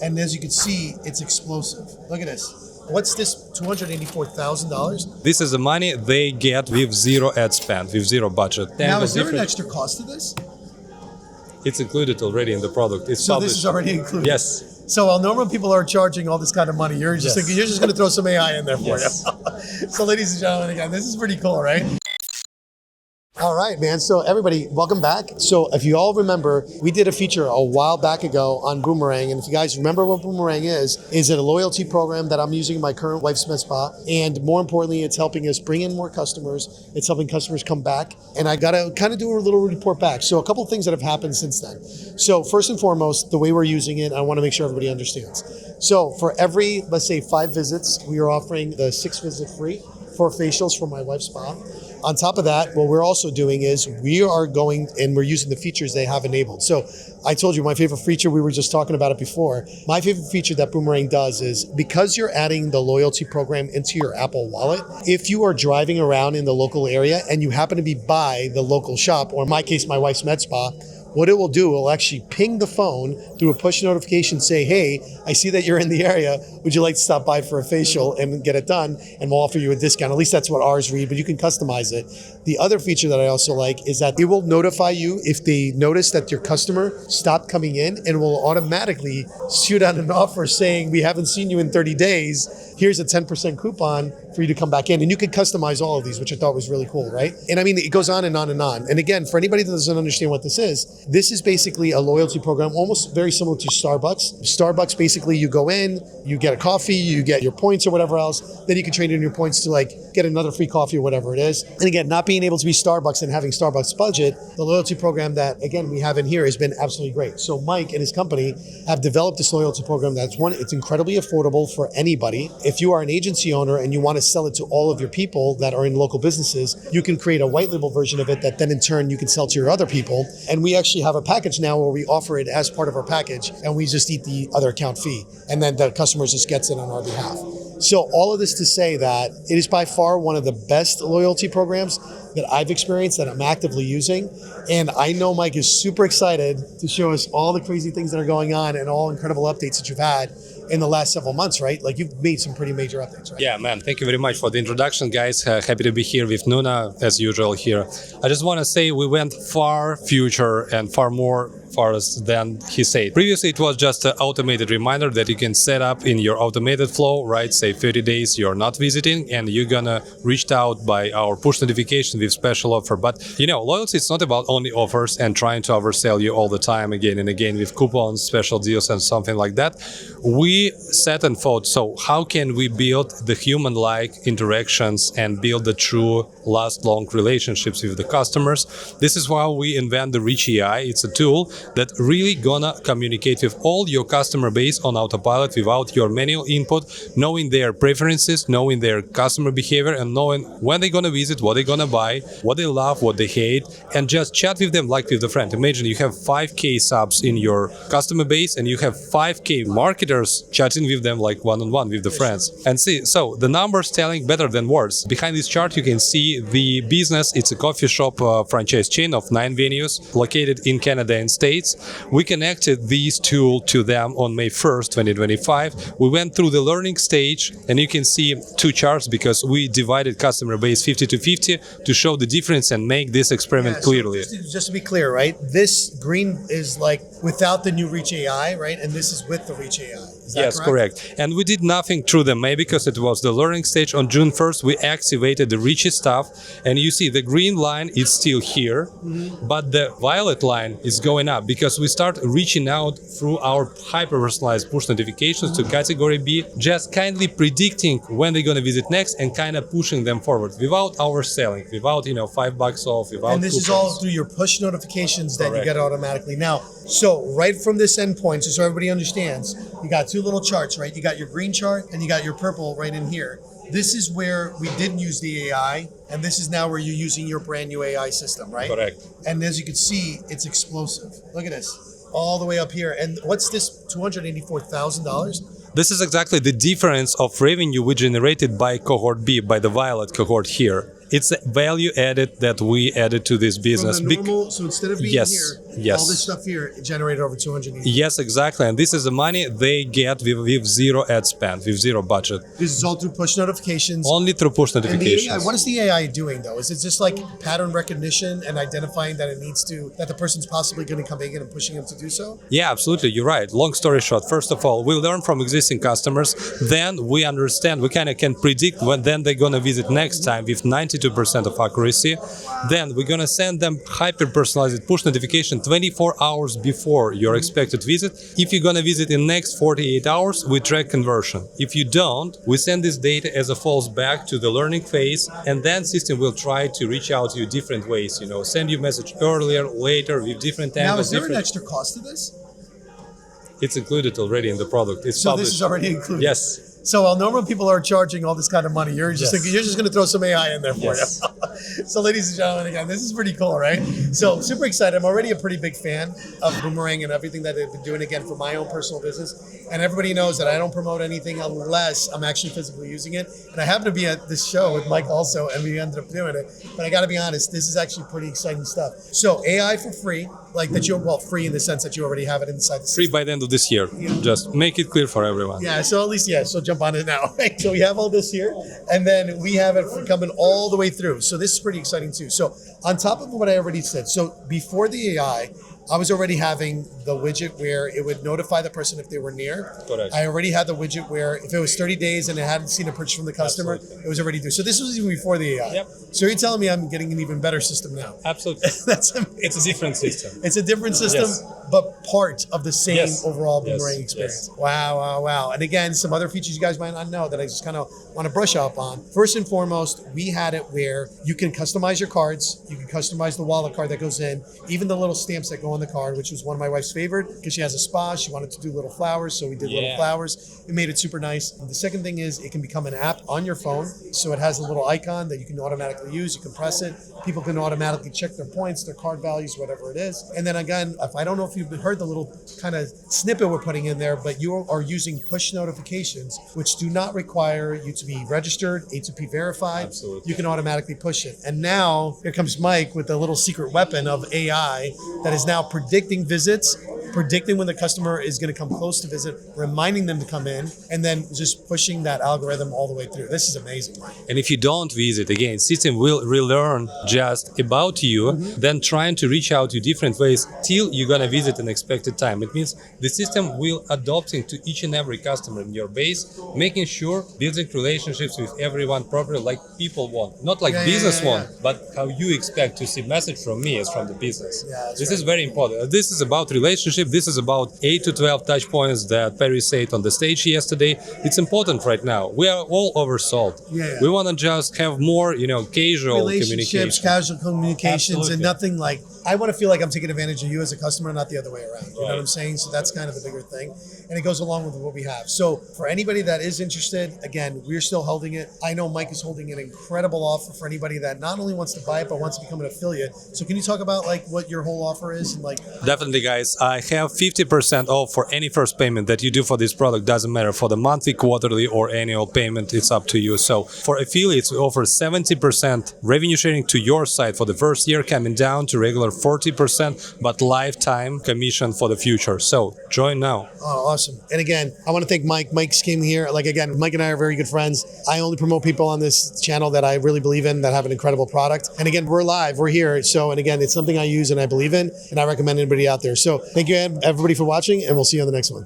And as you can see, it's explosive. Look at this. What's this, $284,000? This is the money they get with zero ad spend, with zero budget. Now, is there an extra cost to this? It's included already in the product. It's So published. this is already included? Yes. So while normal people are charging all this kind of money, you're just Yes. you're just going to throw some AI in there for Yes. you. So ladies and gentlemen, again, this is pretty cool, right? All right, man. So everybody, welcome back. So if you all remember, we did a feature a while back ago on Boomerang. And if you guys remember what Boomerang is it a loyalty program that I'm using in my current wife's med spa. And more importantly, it's helping us bring in more customers. It's helping customers come back. And I got to kind of do a little report back. So a couple of things that have happened since then. So first and foremost, the way we're using it, I want to make sure everybody understands. So for every, let's say 5 visits, we are offering the 6th visit free for facials for my wife's spa. On top of that, what we're also doing is we are going and we're using the features they have enabled. So I told you my favorite feature, we were just talking about it before. My favorite feature that Boomerang does is because you're adding the loyalty program into your Apple Wallet, if you are driving around in the local area and you happen to be by the local shop, or in my case, my wife's med spa, what it will do, it will actually ping the phone through a push notification, say, hey, I see that you're in the area. Would you like to stop by for a facial and get it done? And we'll offer you a discount. At least that's what ours read, but you can customize it. The other feature that I also like is that it will notify you if they notice that your customer stopped coming in, and will automatically shoot out an offer saying, we haven't seen you in 30 days. Here's a 10% coupon for you to come back in. And you can customize all of these, which I thought was really cool, right? And I mean, it goes on and on and on. And again, for anybody that doesn't understand what this is basically a loyalty program, almost very similar to Starbucks. Starbucks, basically you go in, you get a coffee, you get your points or whatever else, then you can trade in your points to like get another free coffee or whatever it is. And again, not being able to be Starbucks and having Starbucks budget, the loyalty program that, again, we have in here has been absolutely great. So Mike and his company have developed this loyalty program that's it's incredibly affordable for anybody. If you are an agency owner and you want to sell it to all of your people that are in local businesses, you can create a white label version of it that then in turn you can sell to your other people. And we actually have a package now where we offer it as part of our package, and we just eat the other account fee, and then the customer just gets it on our behalf. So all of this to say that it is by far one of the best loyalty programs that I've experienced, that I'm actively using. And I know Mike is super excited to show us all the crazy things that are going on and all incredible updates that you've had in the last several months, right? Like you've made some pretty major updates, right? Yeah, man, thank you very much for the introduction, guys. Happy to be here with Nuna, as usual here. I just want to say we went far future and far more far than he said. Previously, it was just an automated reminder that you can set up in your automated flow, right? Say 30 days you're not visiting and you're gonna reached out by our push notification with special offer. But you know, loyalty is not about only offers and trying to oversell you all the time again and again with coupons, special deals and something like that. We sat and thought, so how can we build the human-like interactions and build the true last long relationships with the customers? This is why we invent the Reach AI. It's a tool that really gonna communicate with all your customer base on autopilot without your manual input, knowing their preferences, knowing their customer behavior, and knowing when they're gonna visit, what they're gonna buy, what they love, what they hate, and just chat with them like with a friend. Imagine you have 5K subs in your customer base and you have 5K marketers chatting with them like one-on-one with the friends. And see, so the numbers telling better than words. Behind this chart, you can see the business. It's a coffee shop franchise chain of 9 venues located in Canada and States. We connected these tool to them on May 1st, 2025. We went through the learning stage, and you can see 2 charts because we divided customer base 50 to 50 to show the difference and make this experiment clearly. So just to be clear, right? This green is like without the new Reach AI, right? And this is with the Reach AI. Is that Yes, correct. And we did nothing through the May because it was the learning stage. On June 1st, we activated the Reachy stuff. And you see the green line is still here, but the violet line is going up because we start reaching out through our hyper-personalized push notifications to category B, just kindly predicting when they're going to visit next and kind of pushing them forward without overselling, without, you know, $5 off, without And this coupons. is all through your push notifications that Correct. you get automatically. Now, so right from this endpoint, just so everybody understands, you got 2 little charts, right? You got your green chart and you got your purple right in here. This is where we didn't use the AI, and this is now where you're using your brand new AI system, right? Correct. And as you can see, it's explosive. Look at this, all the way up here. And what's this, $284,000? This is exactly the difference of revenue we generated by cohort B, by the violet cohort here. It's the value added that we added to this business. From the normal, so instead of being Yes. here, Yes. All this stuff here generated over 200. Yes, exactly. And this is the money they get with zero ad spend, with zero budget. This is all through push notifications. Only through push And the AI, notifications. what is the AI doing though? Is it just like pattern recognition and identifying that that the person's possibly going to come in and pushing them to do so? Yeah, absolutely. You're right. Long story short, first of all, we learn from existing customers. Then we understand, we kind of can predict when then they're going to visit next time with 92% of accuracy. Then we're going to send them hyper-personalized push notification 24 hours before your expected visit. If you're going to visit in next 48 hours, we track conversion. If you don't, we send this data as a false back to the learning phase, and then system will try to reach out to you different ways, send you message earlier, later, with different angles. Now, is there an extra cost to this? It's included already in the product. It's So published. this is already included? Yes. So while normal people are charging all this kind of money, you're just going to throw some AI in there for Yes. you. So ladies and gentlemen, again, this is pretty cool, right? So super excited. I'm already a pretty big fan of Boomerang and everything that they've been doing, again, for my own personal business. And everybody knows that I don't promote anything unless I'm actually physically using it. And I happen to be at this show with Mike also, and we ended up doing it. But I got to be honest, this is actually pretty exciting stuff. So AI for free, like that free in the sense that you already have it inside the Free by the end of this year. Just make it clear for everyone. Yeah, so at least, so jump on it now, right? So we have all this here, and then we have it coming all the way through. So this is pretty exciting too. So on top of what I already said, so before the AI, I was already having the widget where it would notify the person if they were near. Correct. I already had the widget where if it was 30 days and it hadn't seen a purchase from the customer, Absolutely. it was already due. So this was even before the AI. Yep. So you're telling me I'm getting an even better system now. Absolutely. That's amazing. It's a different system. It's a different system, Yes. but part of the same Yes. overall Yes. Boomerang experience. Yes. Wow. And again, some other features you guys might not know that I just kind of want to brush up on. First and foremost, we had it where you can customize your cards. You can customize the wallet card that goes in, even the little stamps that go on the card, which was one of my wife's favorite because she has a spa. She wanted to do little flowers, so we did little Yeah. flowers. It made it super nice. The second thing is it can become an app on your phone. So it has a little icon that you can automatically use. You can press it. People can automatically check their points, their card values, whatever it is. And then again, if I don't know if you've heard the little kind of snippet we're putting in there, but you are using push notifications, which do not require you to be registered, A2P verified. Absolutely. You can automatically push it. And now here comes Mike with the little secret weapon of AI that is now predicting visits, predicting when the customer is going to come close to visit, reminding them to come in, and then just pushing that algorithm all the way through. This is amazing, Mike. And if you don't visit, again, system will relearn just about you, then trying to reach out to different ways till you're gonna visit an expected time. It means the system will adopting to each and every customer in your base, making sure building relationships with everyone properly like people want. Not like business want, but how you expect to see message from me as from the business. Yeah, that's This right. is very important. This is about relationship. This is about 8 to 12 touch points that Perry said on the stage yesterday. It's important right now. We are all oversold. Yeah. We want to just have more, casual Relationships, communication. casual communications, and Absolutely. nothing like, I want to feel like I'm taking advantage of you as a customer, not the other way around. You know what Right. I'm saying? So that's kind of the bigger thing. And it goes along with what we have. So for anybody that is interested, again, we're still holding it. I know Mike is holding an incredible offer for anybody that not only wants to buy it, but wants to become an affiliate. So can you talk about like what your whole offer is? And like, Definitely, guys. I have 50% off for any first payment that you do for this product. Doesn't matter for the monthly, quarterly, or annual payment. It's up to you. So for affiliates, we offer 70% revenue sharing to your site for the first year, coming down to regular 40%, but lifetime commission for the future. So join now. oh, awesome. And again, I want to thank Mike. Mike's came here. Like, again, Mike and I are very good friends. I only promote people on this channel that I really believe in, that have an incredible product. And again, we're live, we're here. So, and again, it's something I use and I believe in, and I recommend anybody out there. So thank you, everybody, for watching, and we'll see you on the next one.